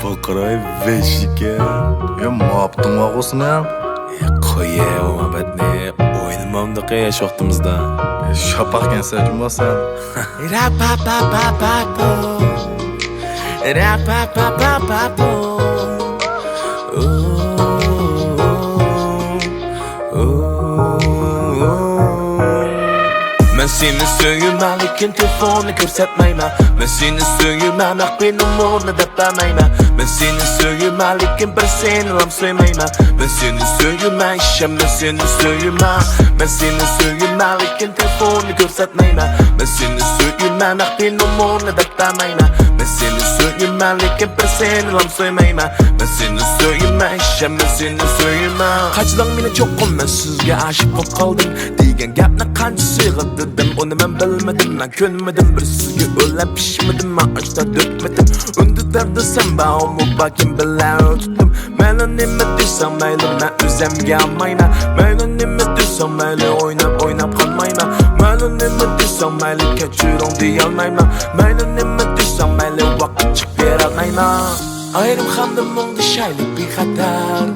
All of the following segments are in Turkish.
Bakray beşike. Ya muhabbetin var olsun ya. Koye o muhabbetni oynamamda kıyaş vaktimizda. Şapak gençler cümbasan. Ben seni söyleyemem, lekin telefonu ko'rsatmayman. Ben seni söyleyemem, benim umurni deb bermayman. Ben seni söyleyemem, lekin bir seni ham söymayman. Ben seni söyleyemem, ishim ben seni söyleyemem. Ben seni söyleyemem, lekin telefonu ko'rsatmayman. Ben seni söyleyemem, benim umurni deb bermayman. Ben seni söyleyemem, lekin bir seni ham söymayman. Ben seni söyleyemem, ishim ben seni söyleyemem. Kaçdan meni ço'qqim, men sizga aşık bo'lib qoldim degan gapni qancha sig'dirdim, uni men bilmadim, men ko'nmadim. Bir sizga o'ylab pishmadim, men ochda dökmadim. Unda dardisam baomu bakim bilan o'tdim. Meni nima desam mayli, men o'zimga olmayman. Meni nima desam mayli, o'ynab qolmayman. Meni nima desam mayli, kechiring deyolmayman. Meni nima desam mayli, vaqt chiqib berolmayman. Ayrım hamda mungda shaylik bexatar.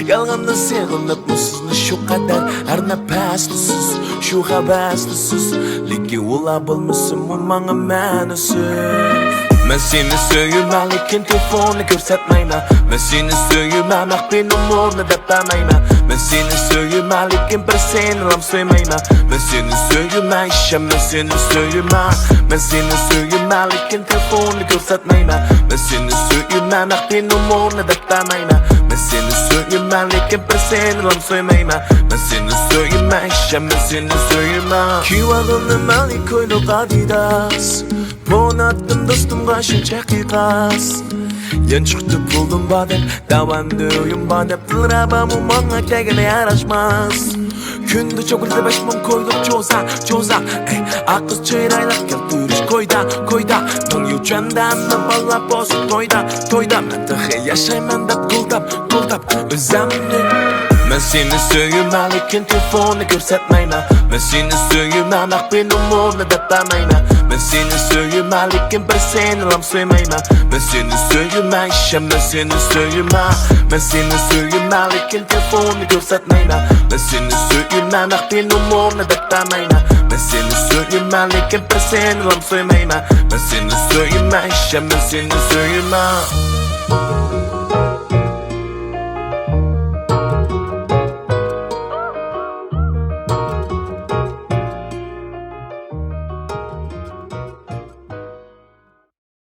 Yolg'ondan seg'inib sizni shu qadar. Har nafasda siz, shu havasda siz. Lekin ular bilmasin bu menga ma'nisiz. Ben seni söyleyemem, lekin telefonu ko'rsatmayman. Ben seni söyleyemem, benim umurni deb bermayman. Ben seni söyleyemem, lekin bir seni ham söymayman. Ben seni söyleyemem, ishim ben seni söyleyemem. Ben seni söyleyemem, lekin telefonu ko'rsatmayman. Ben seni söyleyemem, benim umurni deb bermayman. Ben seni söyleyemem, lekin bir seni ham söymayman. Ben seni söyleyemem, ishim ben seni söyleyemem. Kuyovimni malik o'ylab adidas. Bo'nadim do'stimga shuncha qiqas. Yanchiqda buldum badem, davamda o'yim badem. Dilrabam menga kelgani yarashmas. Kunda cho'g'ilda 5 ming qo'ydim cho'za. Aql chiroyli keltirish qo'yda. Ming yuchandamni ballab bosib to'yda. Men taxe yashayman deb quldab o'zimni. Ben seni söyleyemem, lekin telefonu ko'rsatmayman. Ben seni söyleyemem, benim umurni deb bermayman. Ben seni söyleyemem, lekin bir seni ham söymayman. Ben seni söyleyemem, ishim ben seni söyleyemem. Ben seni söyleyemem, lekin telefonu ko'rsatmayman. Ben seni söyleyemem, benim umurni deb bermayman. Ben seni söyleyemem, lekin bir seni ham söymayman. Ben seni söyleyemem, ishim ben seni söyleyemem.